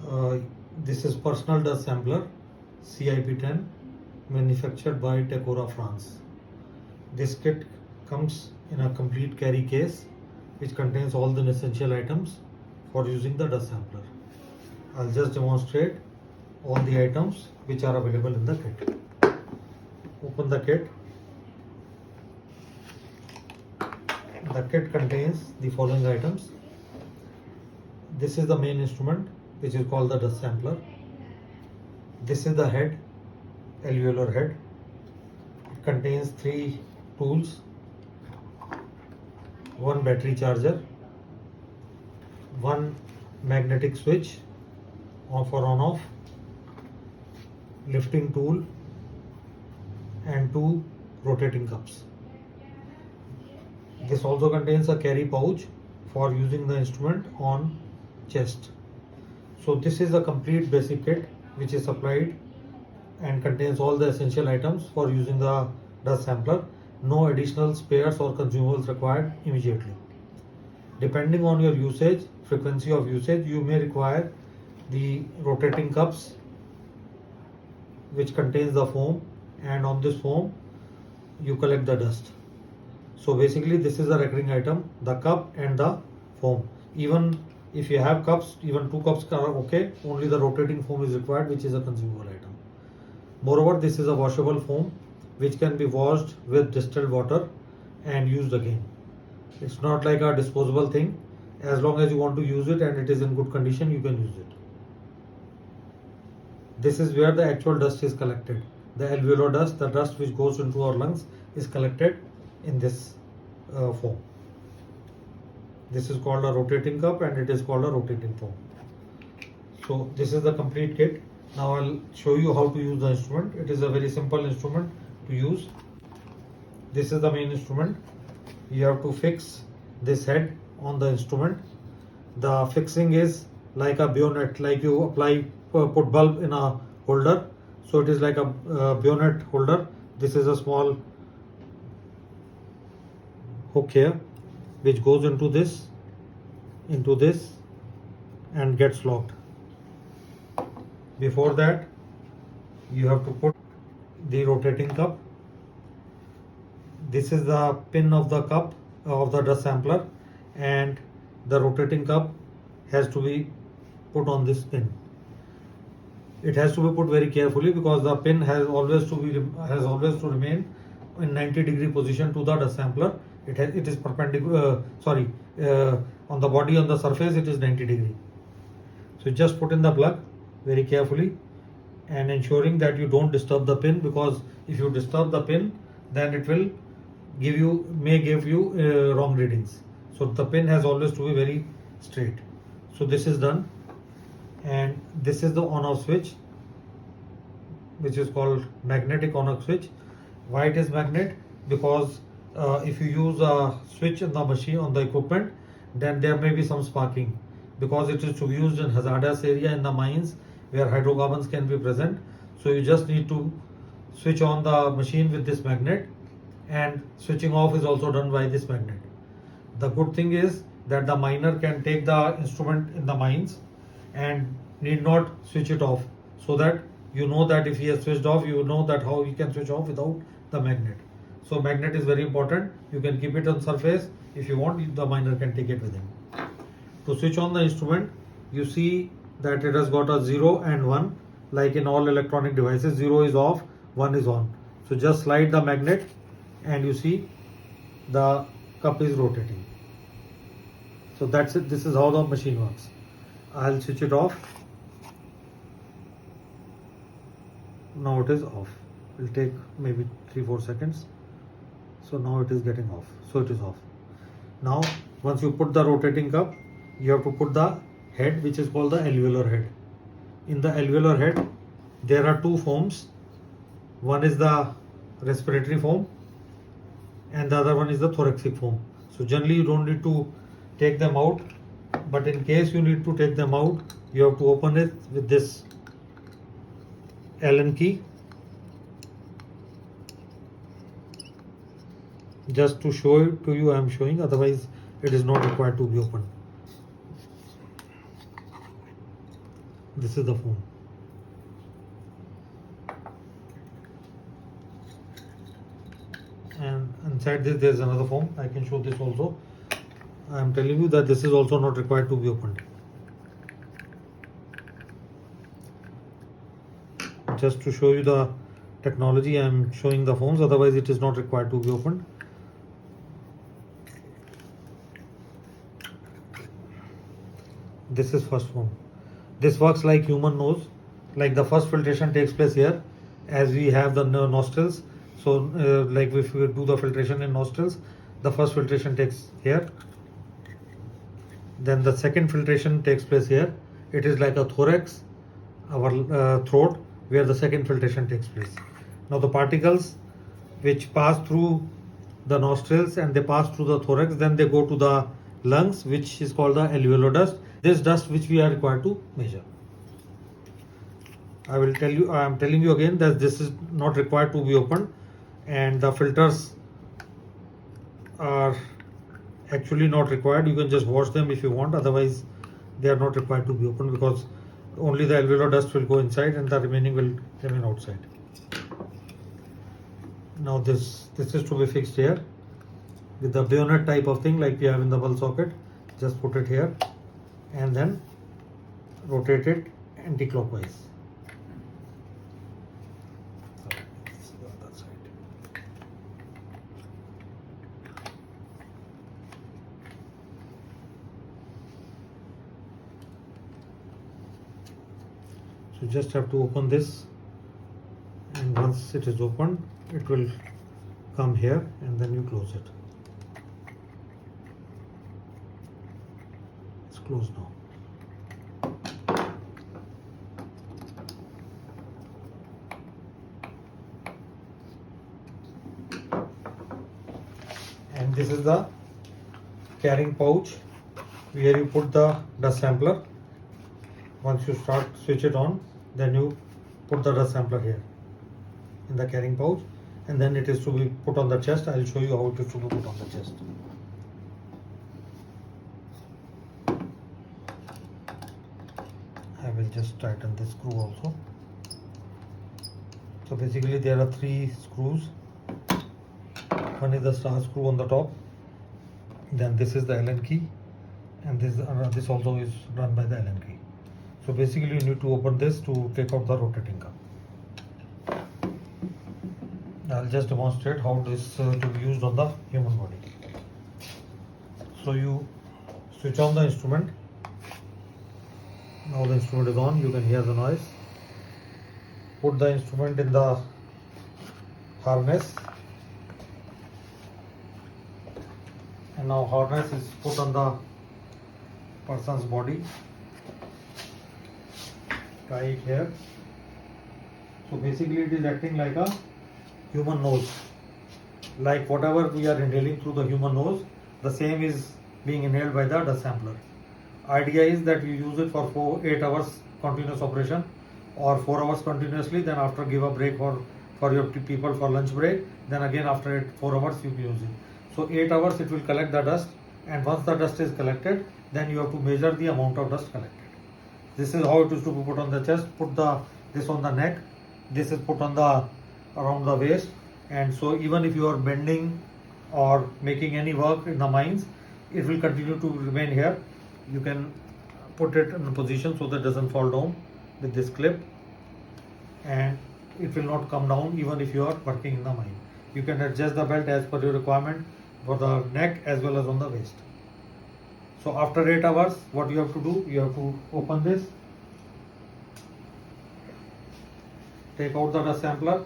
Uh, this is personal dust sampler CIP10 manufactured by Tecora, France. This kit comes in a complete carry case which contains all the essential items for using the dust sampler. I'll just demonstrate all the items which are available in the kit. Open the kit. The kit contains the following items. This is the main instrument which is called the dust sampler. This is the head, alveolar head. It contains 3 tools, 1 battery charger, 1 magnetic switch off or on off, lifting tool and 2 rotating cups. This also contains a carry pouch for using the instrument on chest. So this is a complete basic kit which is supplied and contains all the essential items for using the dust sampler. No additional spares or consumables required immediately. Depending on your usage, frequency of usage, you may require the rotating cups which contains the foam, and on this foam you collect the dust. So basically this is a recurring item, the cup and the foam. Even if you have cups, even 2 cups are okay, only the rotating foam is required, which is a consumable item. Moreover, this is a washable foam which can be washed with distilled water and used again. It's not like a disposable thing. As long as you want to use it and it is in good condition, you can use it. This is where the actual dust is collected. The alveolar dust, the dust which goes into our lungs, is collected in this foam. This is called a rotating cup and it is called a rotating foam. So this is the complete kit. Now I'll show you how to use the instrument. It is a very simple instrument to use. This is the main instrument. You have to fix this head on the instrument. The fixing is like a bayonet, like you put bulb in a holder. So it is like a bayonet holder. This is a small hook here which goes into this and gets locked. Before that, you have to put the rotating cup. This is the pin of the cup of the dust sampler, and the rotating cup has to be put on this pin. It has to be put very carefully because the pin has always to remain in 90-degree position to the dust sampler. It is perpendicular. On the body, on the surface, it is 90 degree. So just put in the plug very carefully and ensuring that you don't disturb the pin, because if you disturb the pin, then it will may give you wrong readings. So the pin has always to be very straight. So this is done, and this is the on-off switch, which is called magnetic on-off switch. Why it is magnet? Because if you use a switch in the machine, on the equipment, then there may be some sparking, because it is to be used in hazardous area in the mines where hydrocarbons can be present. So you just need to switch on the machine with this magnet, and switching off is also done by this magnet. The good thing is that the miner can take the instrument in the mines and need not switch it off, so that you know that if he has switched off, you know that how he can switch off without the magnet. So magnet is very important. You can keep it on surface. If you want, the miner can take it with him. To switch on the instrument, you see that it has got a 0 and 1, like in all electronic devices. 0 is off, 1 is on. So just slide the magnet and you see the cup is rotating. So that's it. This is how the machine works. I'll switch it off. Now it is off. It will take maybe 3-4 seconds. So now it is getting off. So it is off. Now once you put the rotating cup, you have to put the head, which is called the alveolar head. In the alveolar head, there are 2 foams. One is the respiratory foam and the other one is the thoracic foam. So generally you don't need to take them out, but in case you need to take them out, you have to open it with this Allen key. Just to show it to you, I am showing, otherwise it is not required to be opened. This is the foam. And inside this there is another foam. I can show this also. I am telling you that this is also not required to be opened. Just to show you the technology, I am showing the foams, otherwise it is not required to be opened. This is first foam. This works like human nose. Like the first filtration takes place here, as we have the nostrils. So like if we do the filtration in nostrils, the first filtration takes here. Then the second filtration takes place here. It is like a thorax, our throat, where the second filtration takes place. Now the particles which pass through the nostrils and they pass through the thorax, then they go to the lungs, which is called the alveolar dust. This dust which we are required to measure. I am telling you again that this is not required to be opened, and the filters are actually not required. You can just wash them if you want, otherwise they are not required to be opened, because only the alveolar dust will go inside and the remaining will remain outside. Now this is to be fixed here with the bayonet type of thing like we have in the bulb socket. Just put it here and then rotate it anti-clockwise. So you just have to open this, and once it is opened, it will come here, and then you close it. It's closed now. And this is the carrying pouch where you put the dust sampler. Once you switch it on, then you put the dust sampler here in the carrying pouch, and then it is to be put on the chest. I will show you how it is to be put on the chest. I will just tighten this screw also. So basically there are 3 screws. One is the star screw on the top, then this is the Allen key, and this also is run by the Allen key. So basically you need to open this to take out the rotating cup. I'll just demonstrate how this to be used on the human body. So you switch on the instrument. Now the instrument is on, you can hear the noise. Put the instrument in the harness, and now harness is put on the person's body. Tie it here. So basically it is acting like a human nose. Like whatever we are inhaling through the human nose, the same is being inhaled by the dust sampler. Idea is that you use it for 8 hours continuous operation, or 4 hours continuously, then after give a break for your people for lunch break, then again after 4 hours you use it. So 8 hours it will collect the dust, and once the dust is collected, then you have to measure the amount of dust collected. This is how it is to be put on the chest. Put this on the neck. This is put on around the waist, and so even if you are bending or making any work in the mines, it will continue to remain here. You can put it in a position so that it doesn't fall down with this clip, and it will not come down even if you are working in the mine. You can adjust the belt as per your requirement for the neck as well as on the waist. So after 8 hours, what you have to do, you have to open this, take out the dust sampler.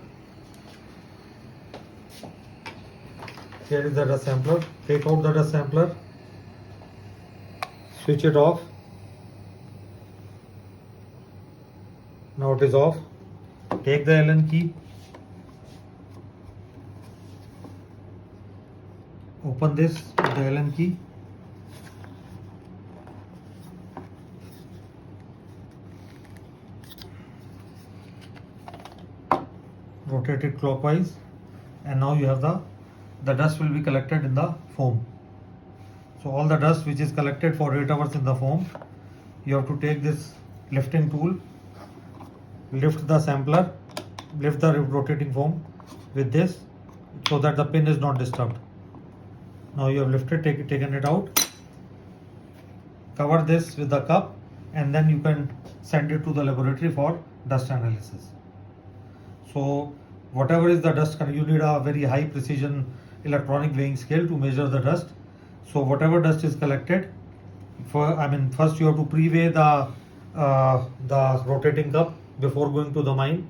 Here is the dust sampler. Take out the dust sampler, switch it off. Now it is off. Take the Allen key, open this with the Allen key. Rotate it clockwise, and now you have the dust will be collected in the foam. So all the dust which is collected for 8 hours in the foam, you have to take this lifting tool, lift the sampler, lift the rotating foam with this so that the pin is not disturbed. Now you have lifted, taken it out, cover this with the cup, and then you can send it to the laboratory for dust analysis. So whatever is the dust, you need a very high precision electronic weighing scale to measure the dust. So whatever dust is collected, first you have to pre-weigh the rotating cup before going to the mine,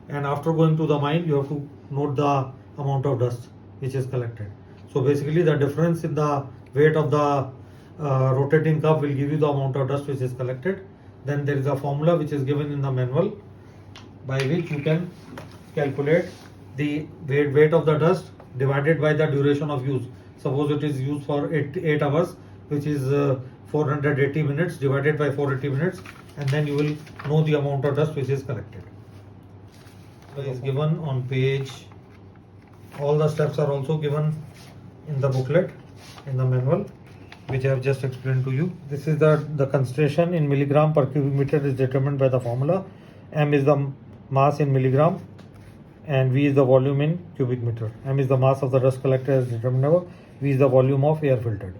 and after going to the mine you have to note the amount of dust which is collected. So basically the difference in the weight of the rotating cup will give you the amount of dust which is collected. Then there is a formula which is given in the manual by which you can calculate the weight of the dust divided by the duration of use. Suppose it is used for 8 hours, which is 480 minutes divided by 480 minutes, and then you will know the amount of dust which is collected. It is given on page. All the steps are also given in the booklet, in the manual, which I have just explained to you. This is the concentration in milligram per cubic meter is determined by the formula. M is the mass in milligram and V is the volume in cubic meter. M is the mass of the dust collected as determined above. V is the volume of air filtered.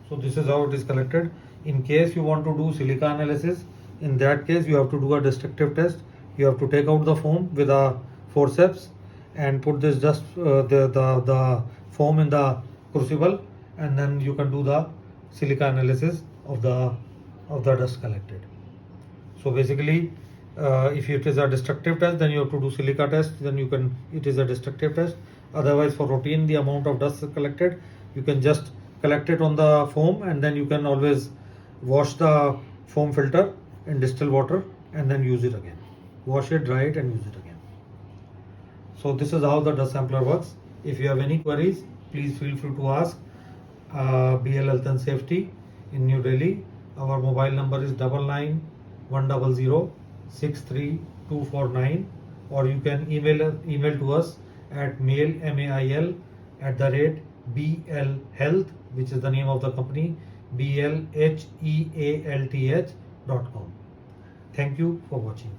So this is how it is collected. In case you want to do silica analysis, in that case you have to do a destructive test. You have to take out the foam with a forceps and put this dust, the foam in the crucible, and then you can do the silica analysis of the dust collected. So basically, if it is a destructive test, then you have to do silica test. Then it is a destructive test. Otherwise, for routine, the amount of dust collected, you can just collect it on the foam, and then you can always wash the foam filter in distilled water and then use it again. Wash it, dry it, and use it again. So this is how the dust sampler works. If you have any queries, please feel free to ask. BL Health and Safety in New Delhi. Our mobile number is 99-100-63249, or you can email to us at mail@blhealth, which is the name of the company, blhealth.com. Thank you for watching.